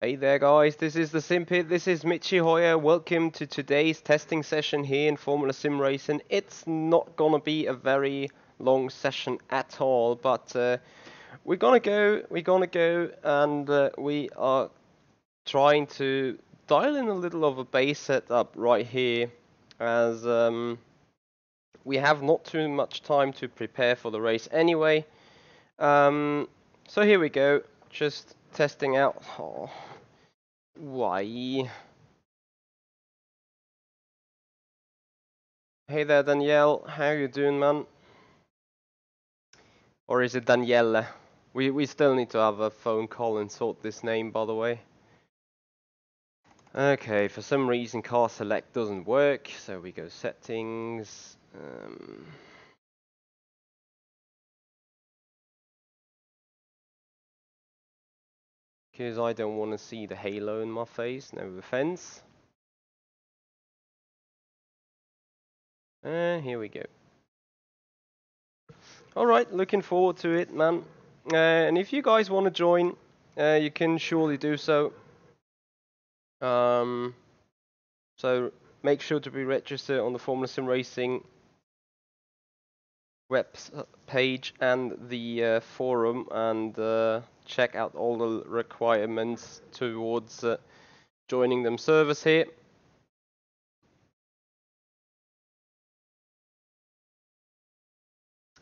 Hey there guys, this is the Simpit, this is Michi Hoyer. Welcome to today's testing session here in Formula SimRacing. It's not gonna be a very long session at all, but we're gonna go and we are trying to dial in a little of a base setup right here, as we have not too much time to prepare for the race anyway. So here we go, just testing out. Oh. Why? Hey there, Danielle. How you doing, man? Or is it Danielle? We still need to have a phone call and sort this name, by the way. Okay, for some reason car select doesn't work, so we go settings. Because I don't want to see the halo in my face, no offense. Here we go. Alright, looking forward to it, man. And if you guys want to join, you can surely do so. So make sure to be registered on the Formula SimRacing web page and the forum, and check out all the requirements towards joining them servers here.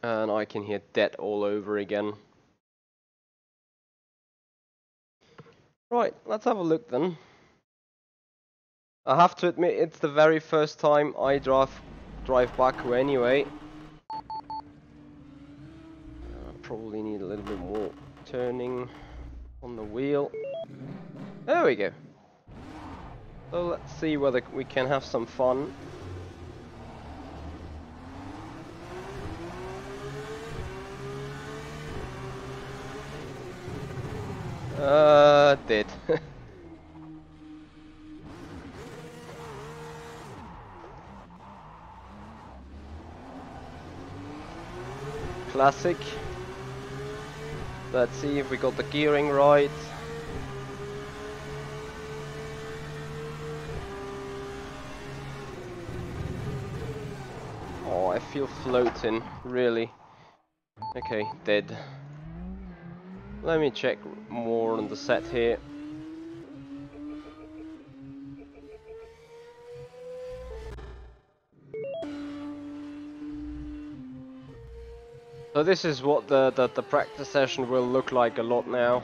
And I can hear dead all over again. Right, let's have a look then. I have to admit, it's the very first time I drive Baku anyway. Probably need a little bit more turning on the wheel. There we go. So let's see whether we can have some fun. Did. Classic. Let's see if we got the gearing right. Oh, I feel floating, really. Okay, dead. Let me check more on the set here. So this is what the practice session will look like a lot now.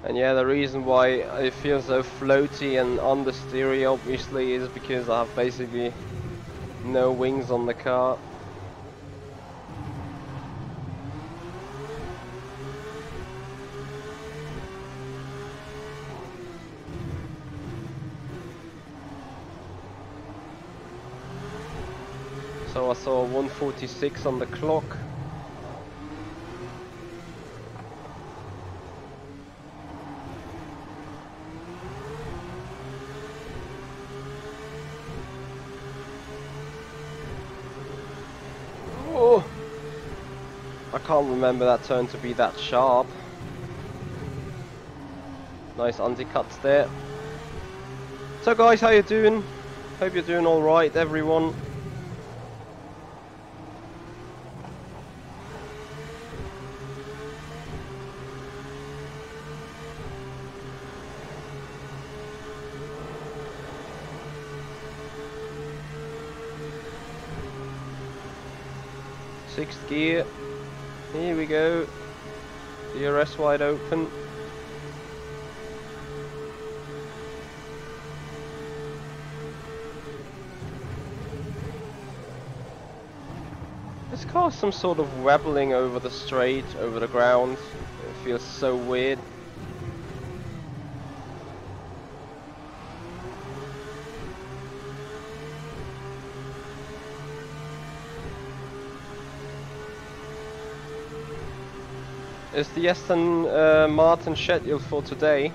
And yeah, the reason why I feel so floaty and understeery obviously is because I have basically no wings on the car. So I saw 146 on the clock. I can't remember that turn to be that sharp. Nice undercuts there. So guys, how you doing? Hope you're doing alright, everyone. Sixth gear. Here we go. DRS wide open. This car's some sort of wobbling over the straight, over the ground. It feels so weird. Is the Aston Martin scheduled for today?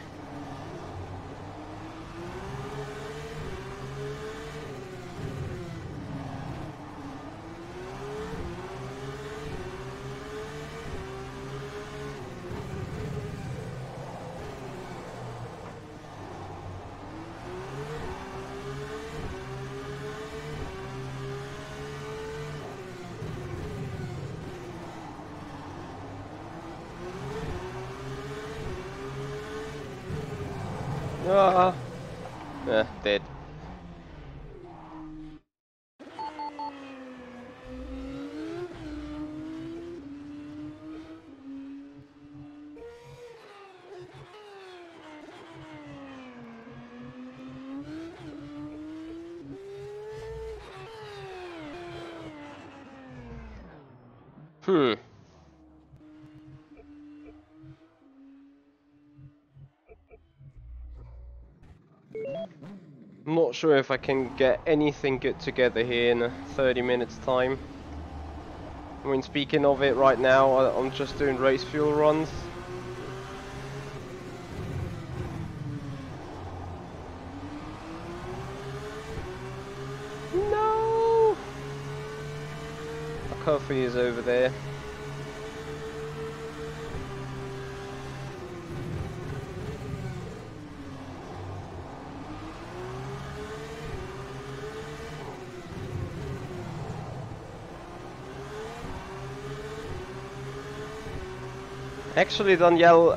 Ah, dead. I'm not sure if I can get anything good together here in 30 minutes time. I mean, speaking of it, right now I'm just doing race fuel runs. No! My coffee is over there. Actually, Danielle,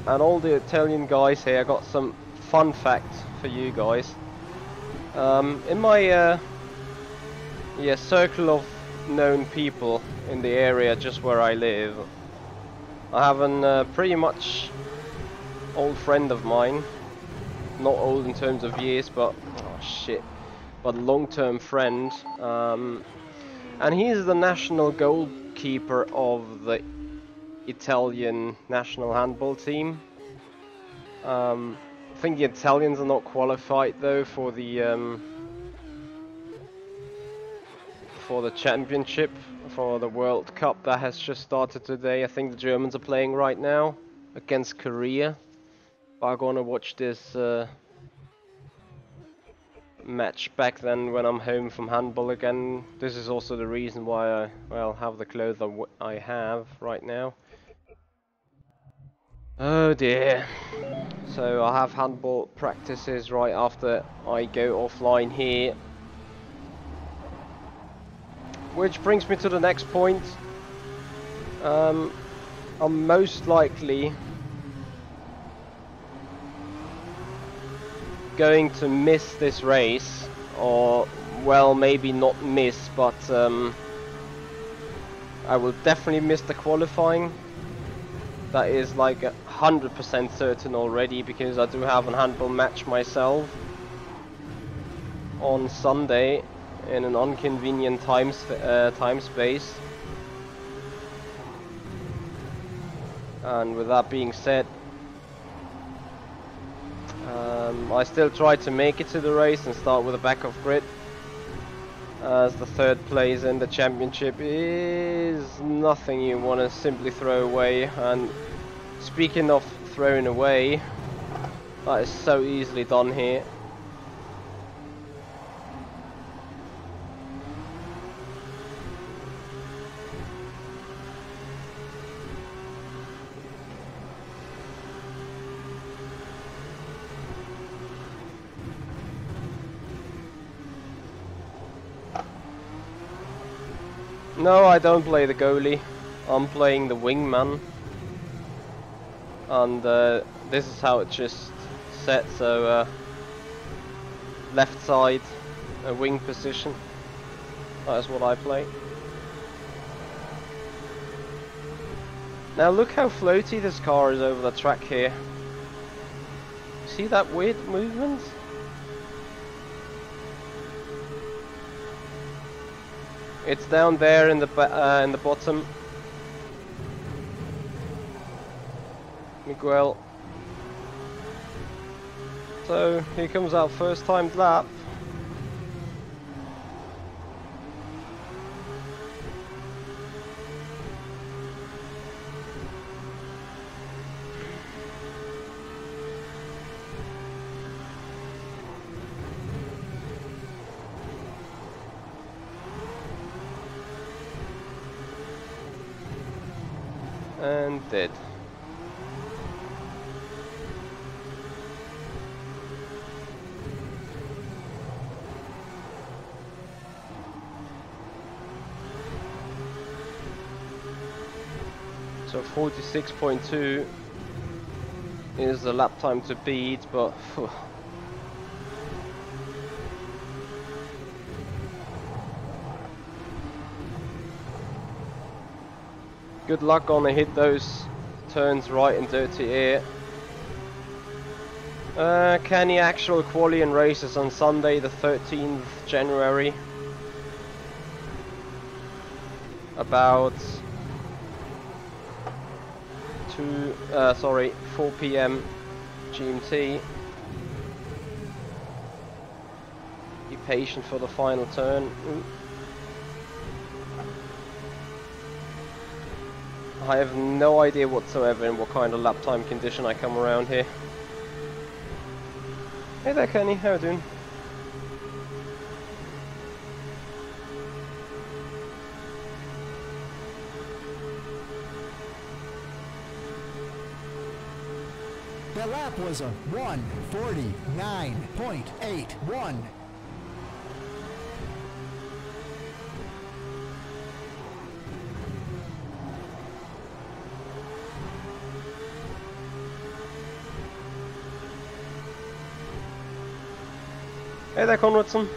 and all the Italian guys here, I got some fun facts for you guys. In my circle of known people in the area just where I live, I have a pretty much old friend of mine. Not old in terms of years, but but long-term friend. And he's the national goalkeeper of the Italian national handball team. I think the Italians are not qualified though for the championship, for the World Cup that has just started today. I think the Germans are playing right now against Korea. But I'm gonna watch this match back then when I'm home from handball again. This is also the reason why I have the clothes I have right now. Oh dear. So I have handball practices right after I go offline here. Which brings me to the next point. I'm most likely going to miss this race, or well, maybe not miss, but I will definitely miss the qualifying. That is like 100% certain already, because I do have a handball match myself on Sunday in an inconvenient time space. And with that being said, I still try to make it to the race and start with a back of grid, as the third place in the championship is nothing you want to simply throw away. And speaking of throwing away, that is so easily done here. No, I don't play the goalie. I'm playing the wingman. And this is how it just set, so left side, a wing position. That is what I play. Now look how floaty this car is over the track here. See that weird movement? It's down there in the bottom. Miguel. So here comes our first timed lap. And dead. So 46.2 is the lap time to beat, but good luck gonna hit those turns right in dirty air. Kenny actual qualifying races on Sunday the 13th January. About 4 PM GMT. Be patient for the final turn. Ooh. I have no idea whatsoever in what kind of lap time condition I come around here. Hey there Kenny, how are you doing? The lap was a 1:49.81. Hey there Conradson.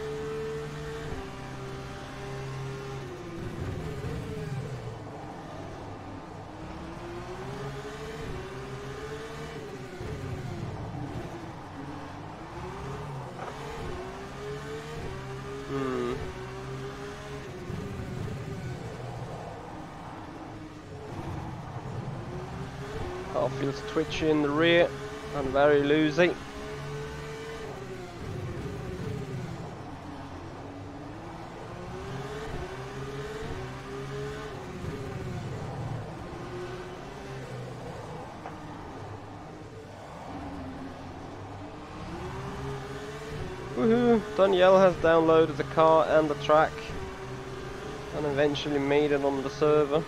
Car feels twitchy in the rear and very loosey. Woohoo! Danielle has downloaded the car and the track and eventually made it on the server.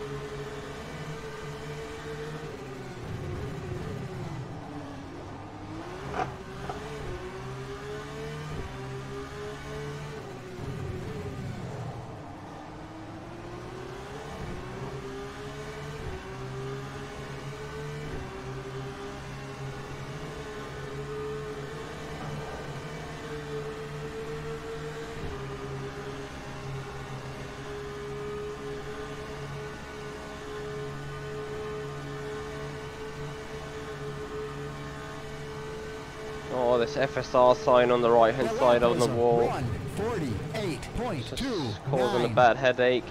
Oh, this FSR sign on the right hand side of the wall. 1:48.29. Just causing a bad headache.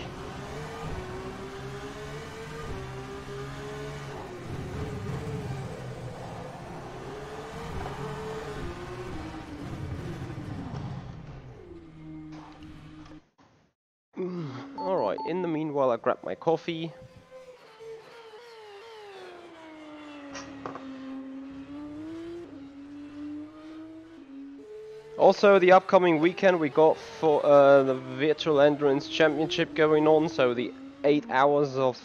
Alright, in the meanwhile I grab my coffee. Also, the upcoming weekend we got for the Virtual Endurance Championship going on, so the 8 hours of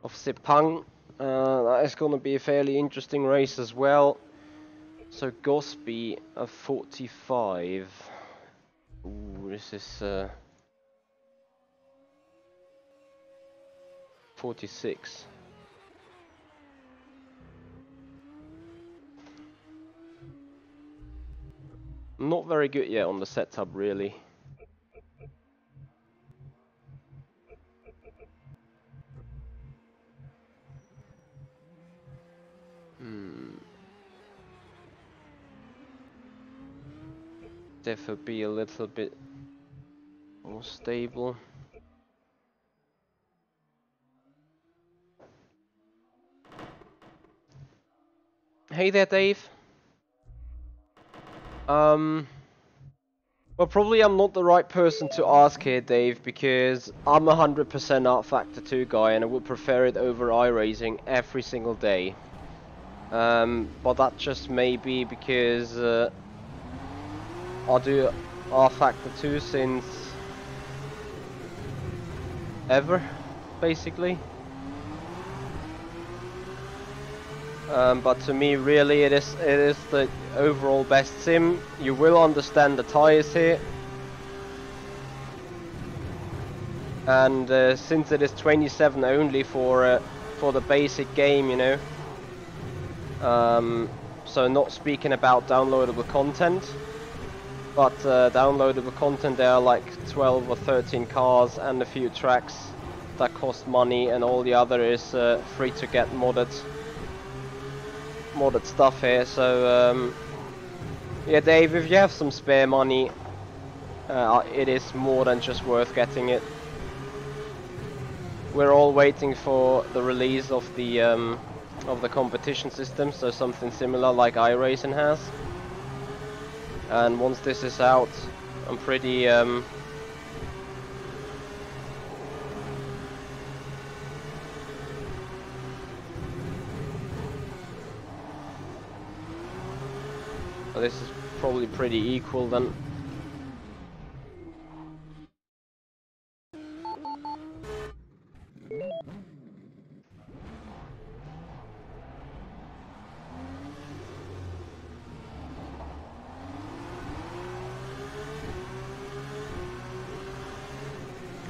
Sepang. That is going to be a fairly interesting race as well. So Gosby of 45. Ooh, this is 46. Not very good yet on the setup, really. Definitely be a little bit. Oh, more stable. Hey there, Dave. Well, probably I'm not the right person to ask here, Dave, because I'm 100% rFactor 2 guy and I would prefer it over iRacing every single day. But that just may be because I do rFactor 2 since ever, basically. But to me, really, it is the overall best sim. You will understand the tires here, and since it is 27 only for the basic game, you know. So not speaking about downloadable content, but downloadable content, there are like 12 or 13 cars and a few tracks that cost money, and all the other is free to get modded stuff here. So yeah, Dave, if you have some spare money, it is more than just worth getting it. We're all waiting for the release of the competition system, so something similar like iRacing has. And once this is out, I'm pretty this is probably pretty equal then.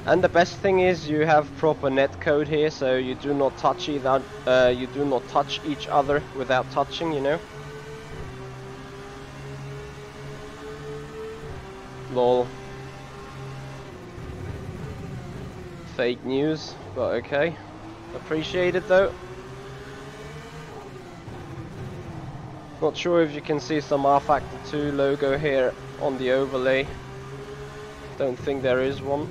And the best thing is you have proper netcode here, so you do not touch each other without touching, you know. Lol. Fake news, but okay. Appreciate it though. Not sure if you can see some rFactor 2 logo here on the overlay. Don't think there is one.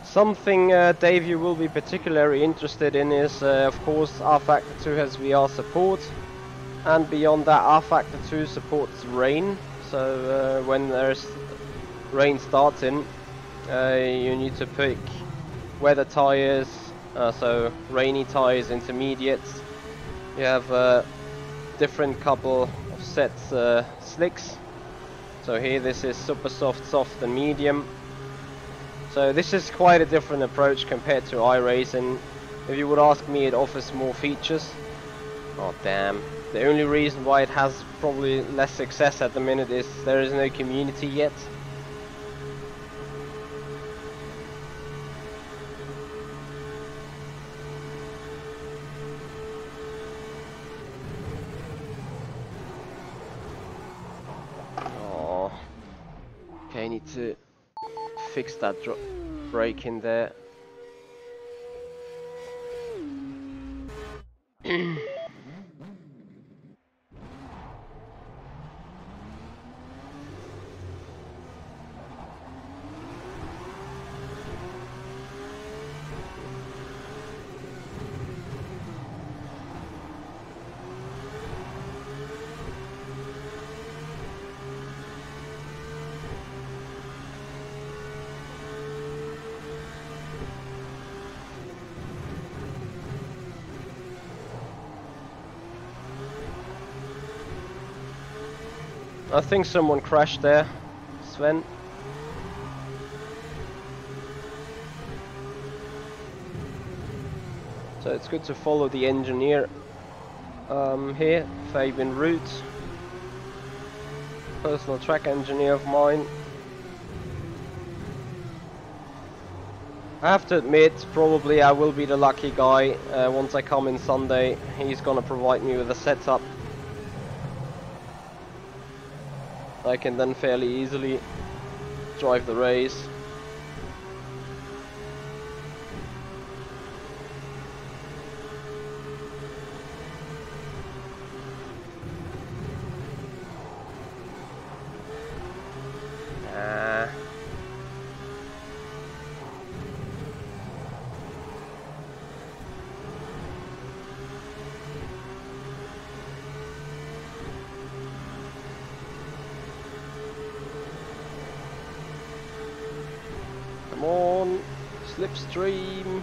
Something, Dave, you will be particularly interested in is, of course, rFactor 2 has VR support, and beyond that, rFactor 2 supports rain. So when there's rain starting, you need to pick weather tires, so rainy tires, intermediates. You have different couple of sets slicks. So here this is super soft, soft, and medium. So this is quite a different approach compared to iRacing. If you would ask me, it offers more features. Oh damn. The only reason why it has probably less success at the minute is there is no community yet. Oh. Okay, I need to fix that brake in there. I think someone crashed there, Sven. So it's good to follow the engineer here, Fabian Root, personal track engineer of mine. I have to admit, probably I will be the lucky guy once I come in Sunday. He's gonna provide me with a setup. I can then fairly easily drive the race. Come on, slipstream.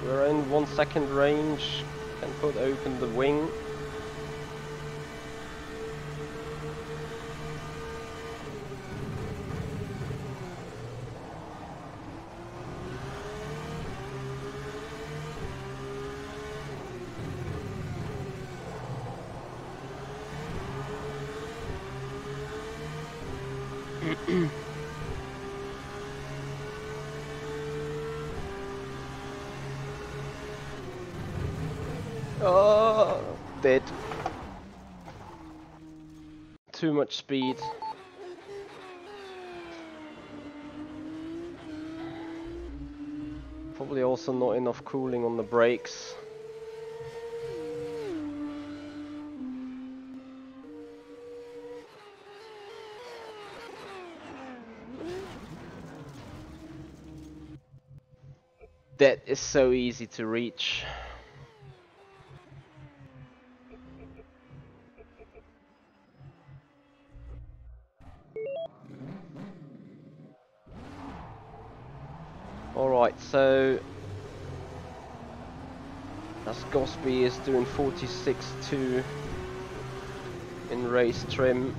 We're in 1 second range. Can put open the wing. Oh, dead. Too much speed. Probably also not enough cooling on the brakes. That is so easy to reach. Alright, so as Gosby is doing 46.2 in race trim.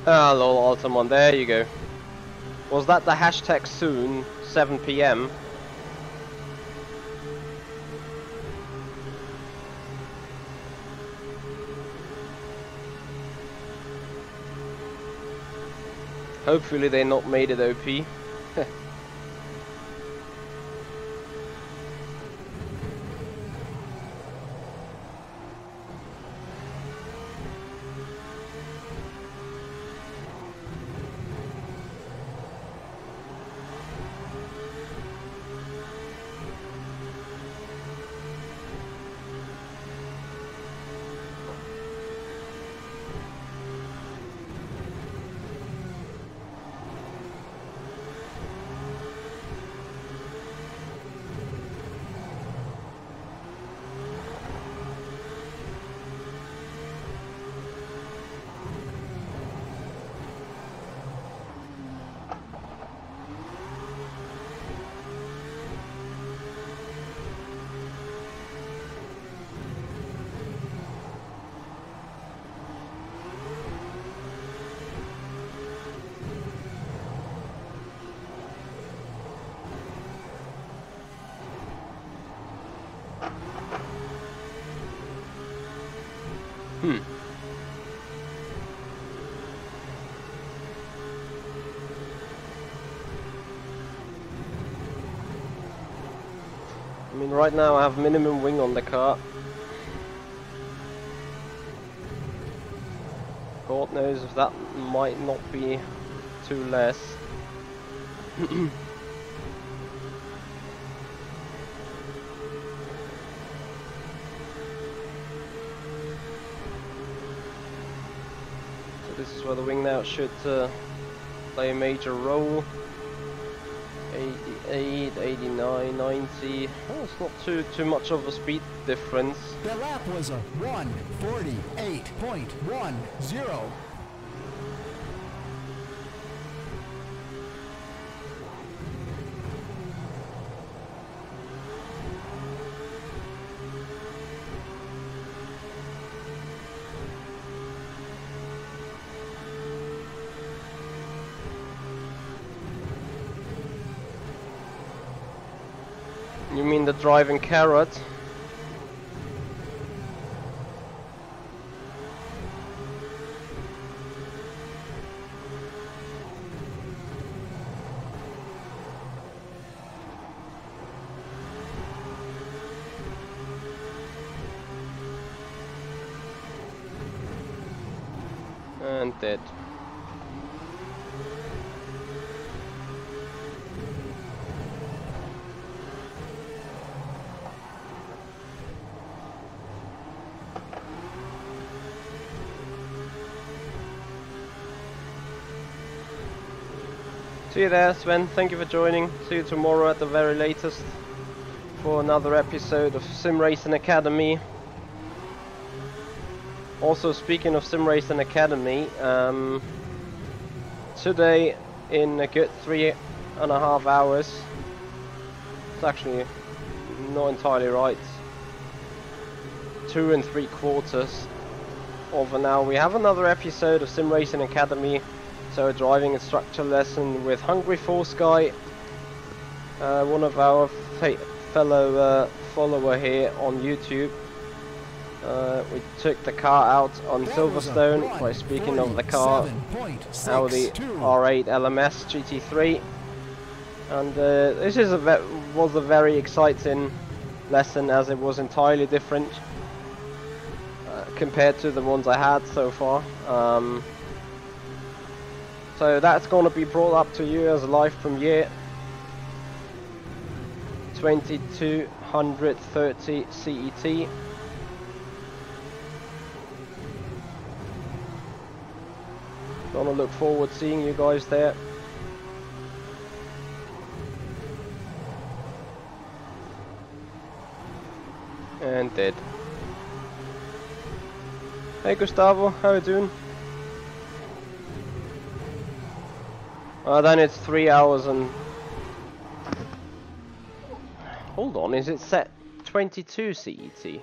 Ah, lol, Altamont, there you go. Was that the hashtag soon, 7 PM? Hopefully they not made it OP. I mean, right now I have minimum wing on the car. God knows if that might not be too less. This is where the wing now should play a major role. 88, 89, 90. Oh, it's not too much of a speed difference. The lap was a 1:48.10. You mean the driving carrot? And dead. See you there, Sven. Thank you for joining. See you tomorrow at the very latest for another episode of SimRacing Academy. Also, speaking of SimRacing Academy, today in a good 3.5 hours, it's actually not entirely right, 2 3/4 of an hour, we have another episode of SimRacing Academy. So a driving instructor lesson with Hungry Force Guy, one of our fellow follower here on YouTube. We took the car out on Silverstone by speaking of the car, Audi R8 LMS GT3, and this is was a very exciting lesson as it was entirely different compared to the ones I had so far. So that's going to be brought up to you as a live premiere. 2230 CET. Gonna look forward to seeing you guys there. And dead. Hey Gustavo, how you doing? Then it's 3 hours and... Hold on, is it set 22 CET?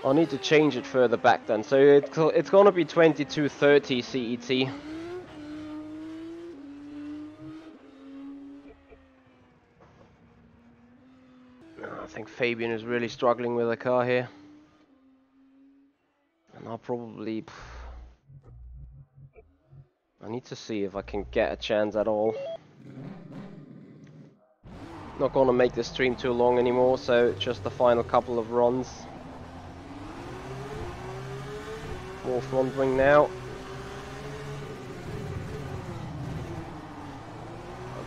I need to change it further back then, so it's gonna be 2230 CET. I think Fabian is really struggling with the car here. And I'll probably... I need to see if I can get a chance at all. Not gonna make this stream too long anymore, so just the final couple of runs. More front wing now.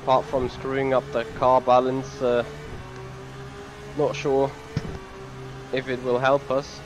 Apart from screwing up the car balance, not sure if it will help us.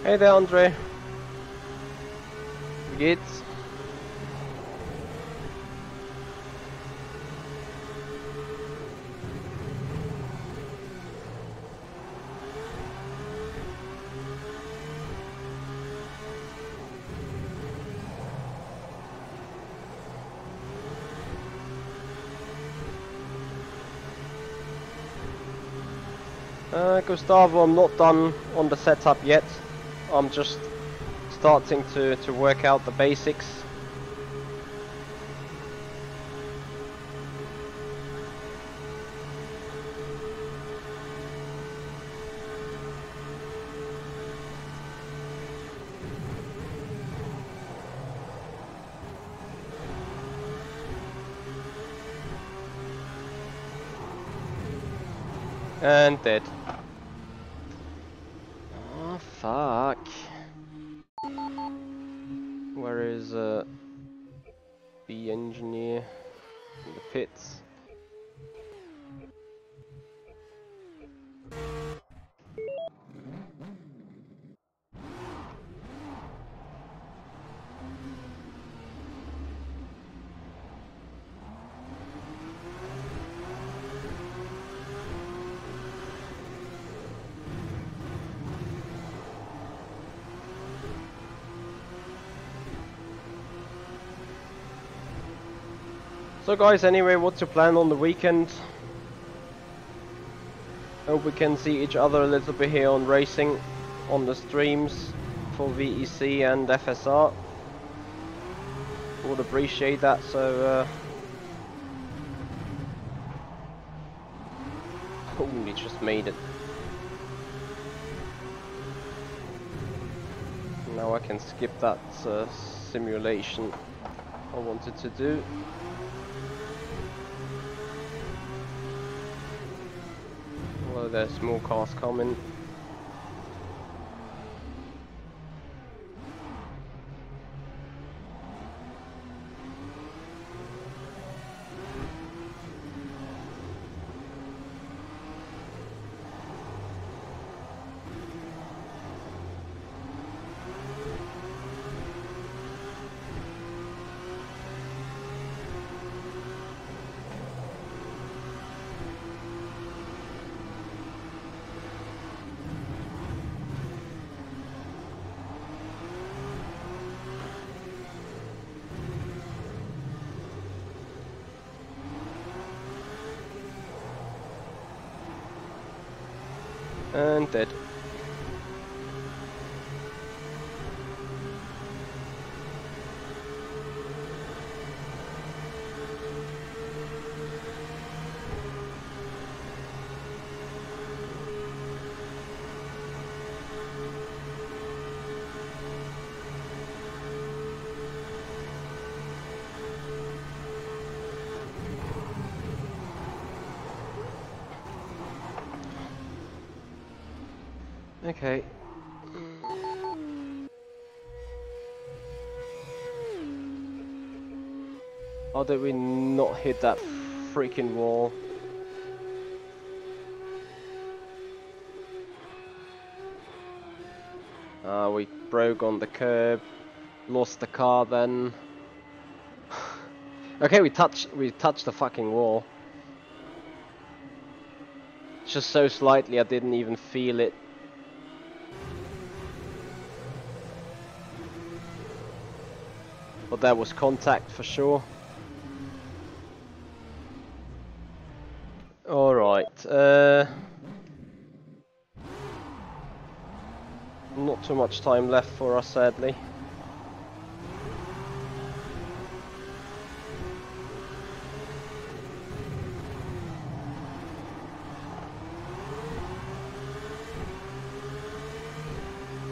Hey there, Andre. Wie geht's? Gustavo, I'm not done on the setup yet. I'm just starting to work out the basics. And dead. Oh fuck. Where is the engineer in the pits? So guys, anyway, what's your plan on the weekend? Hope we can see each other a little bit here on racing, on the streams for VEC and FSR. Would appreciate that, so holy, just made it. Now I can skip that simulation I wanted to do. Although there's more cars coming. And dead. Okay. How did we not hit that freaking wall? We broke on the curb, lost the car then. Okay, we touched the fucking wall. Just so slightly I didn't even feel it. But that was contact for sure. Alright, not too much time left for us, sadly.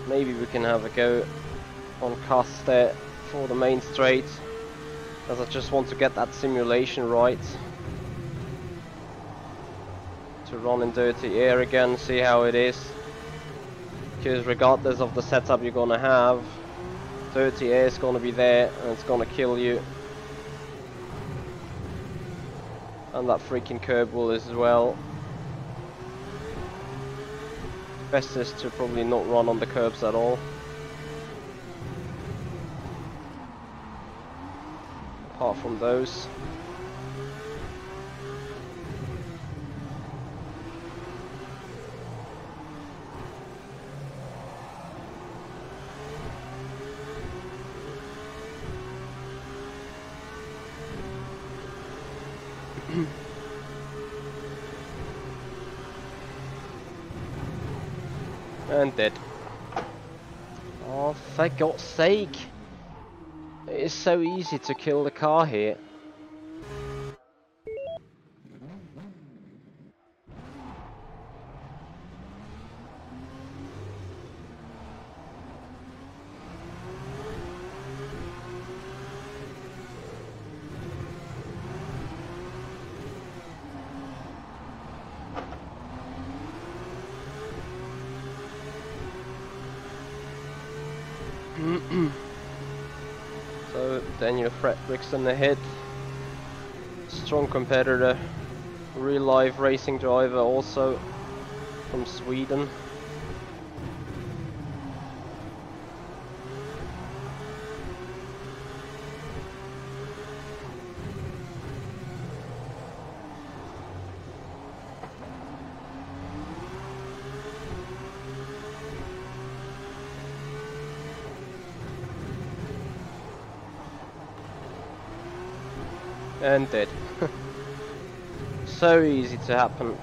Maybe we can have a go on cast there for the main straight, as I just want to get that simulation right. To run in dirty air again, see how it is. Because regardless of the setup you're gonna have, dirty air is gonna be there and it's gonna kill you. And that freaking curb will as well. Best is to probably not run on the curbs at all. Apart from those. And dead. Oh, for God's sake! It is so easy to kill the car here. So Daniel Fredriksson ahead, strong competitor, real life racing driver also from Sweden. And dead. So easy to happen.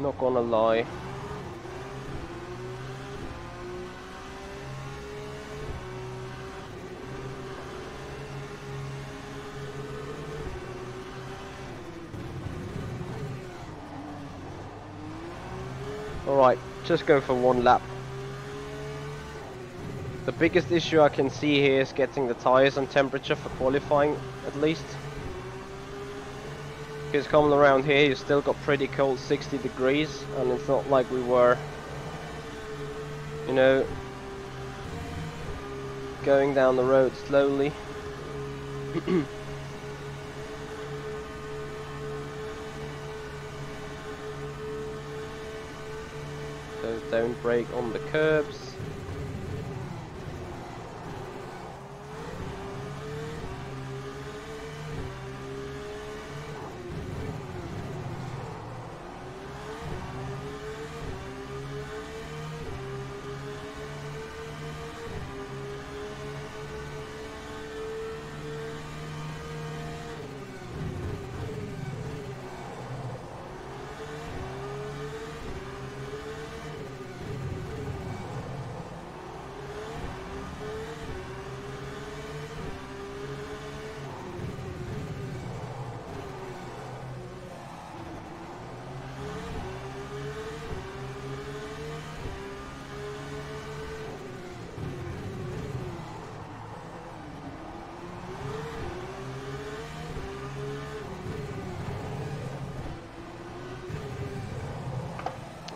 Not gonna lie. Alright, just go for one lap. The biggest issue I can see here is getting the tires on temperature for qualifying, at least. Because coming around here you still got pretty cold 60 degrees, and it's not like we were, you know, going down the road slowly. So don't brake on the curbs.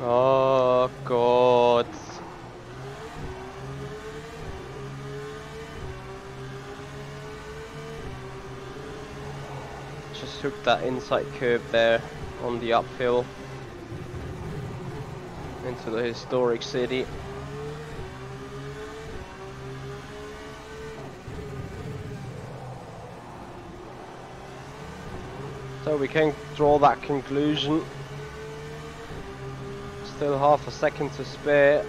Oh God. Just took that inside curb there on the uphill into the historic city. So we can draw that conclusion. Still half a second to spare.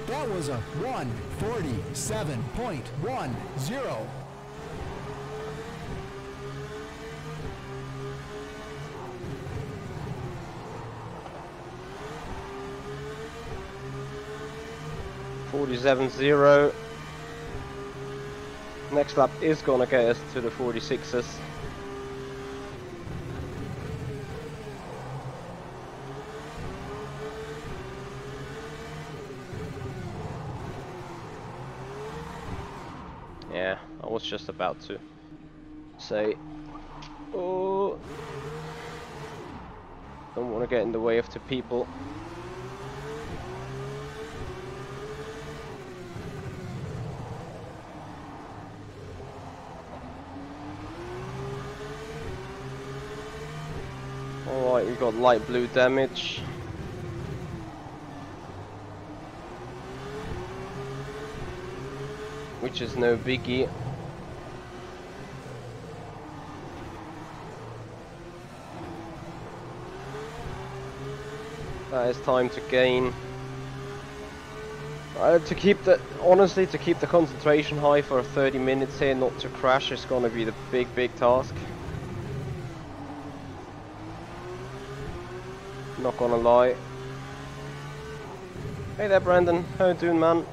That was a 1:47.10. 47.0. Next lap is gonna get us to the 46s. Yeah, I was just about to say, oh, don't want to get in the way of the people. Alright, we got light blue damage. Which is no biggie. That is time to gain. Honestly, to keep the concentration high for 30 minutes here, not to crash, is gonna be the big task. Not gonna lie. Hey there, Brandon. How you doing, man?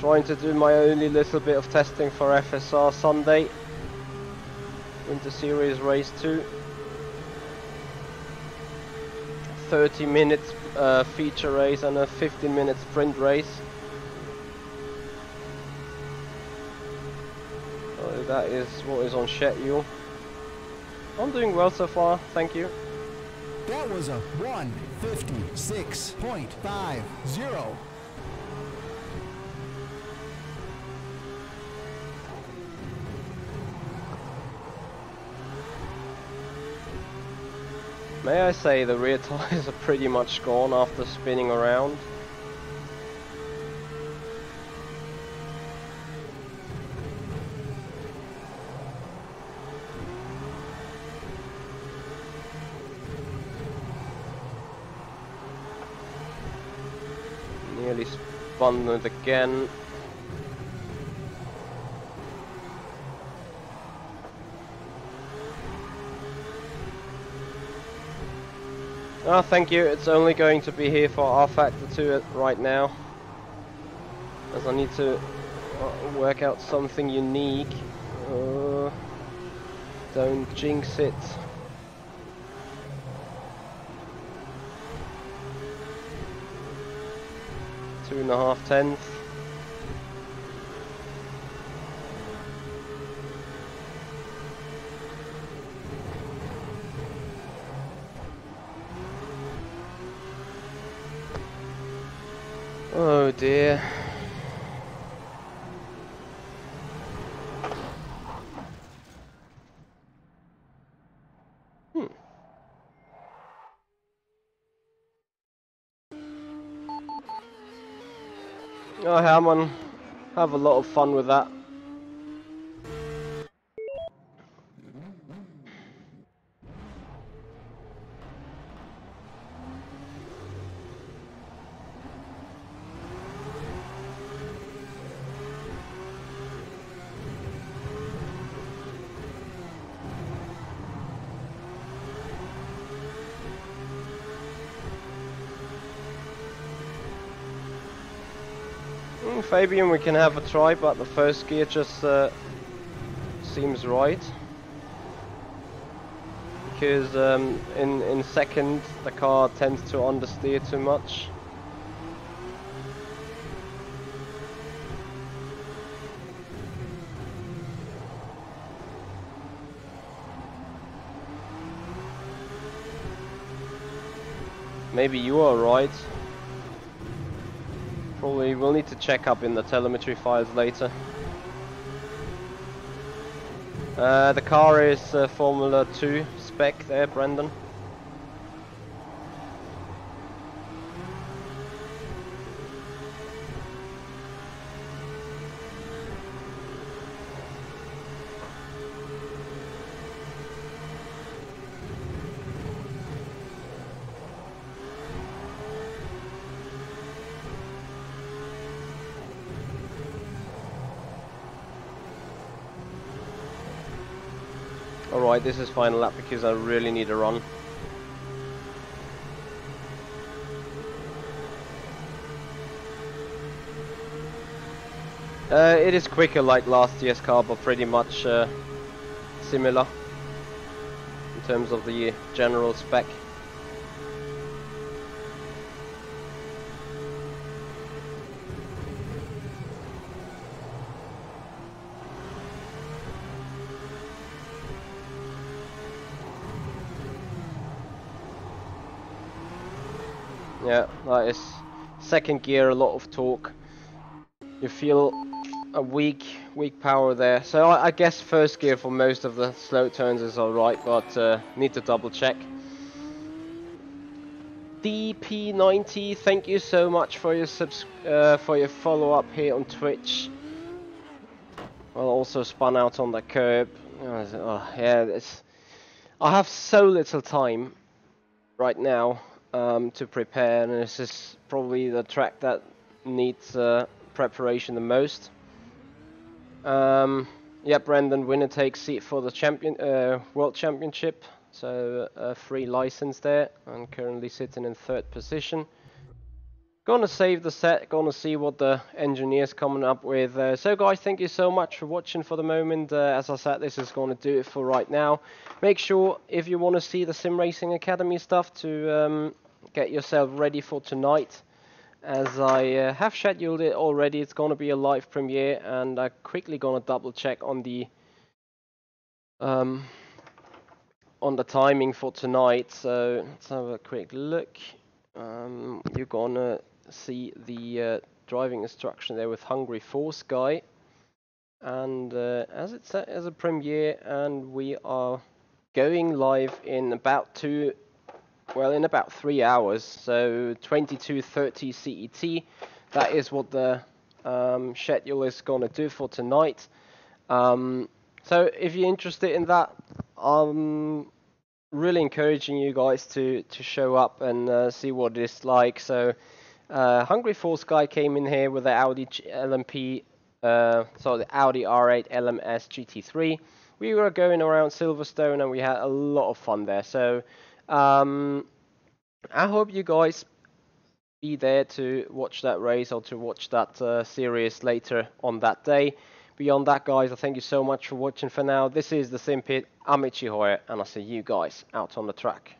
Trying to do my only little bit of testing for FSR Sunday. Winter Series Race 2. 30 minutes feature race and a 15-minute sprint race. So that is what is on schedule. I'm doing well so far, thank you. That was a 1:56.50. May I say the rear tires are pretty much gone after spinning around. Nearly spun it again. Oh, thank you. It's only going to be here for rFactor 2 right now, as I need to work out something unique. Don't jinx it. Two 2.5 tenths. Oh dear. Oh, Herman, have a lot of fun with that. Fabian, we can have a try, but the first gear just seems right. Because in second, the car tends to understeer too much. Maybe you are right. Probably we'll need to check up in the telemetry files later. The car is Formula 2 spec there, Brendan. Alright, this is final lap because I really need a run. It is quicker like last year's car, but pretty much similar in terms of the general spec. Yeah, that is second gear, a lot of torque. You feel a weak power there. So I guess first gear for most of the slow turns is alright, but need to double check. DP90, thank you so much for your follow up here on Twitch. Well, also spun out on the curb. Oh, yeah, I have so little time. right now to prepare, and this is probably the track that needs preparation the most. Yeah, Brendan, winner takes seat for the World Championship, so a free license there, and currently sitting in 3rd position. Gonna save the set, gonna see what the engineer's coming up with. So guys, thank you so much for watching for the moment. As I said, this is gonna do it for right now. Make sure, if you want to see the SimRacing Academy stuff, to get yourself ready for tonight. As I have scheduled it already, it's gonna be a live premiere, and I'm quickly gonna double check on the timing for tonight. So let's have a quick look. You're gonna see the driving instruction there with Hungry Force Guy, and as it's set as a premiere, and we are going live in about 3 hours, so 22:30 CET. That is what the schedule is gonna do for tonight. So if you're interested in that, I'm really encouraging you guys to show up and see what it's like. So Hungry Force Guy came in here with the Audi LMP, the Audi R8 LMS GT3. We were going around Silverstone and we had a lot of fun there. So I hope you guys be there to watch that race or to watch that series later on that day. Beyond that, guys, I thank you so much for watching for now. This is the Sim Pit. I'm Michi, and I'll see you guys out on the track.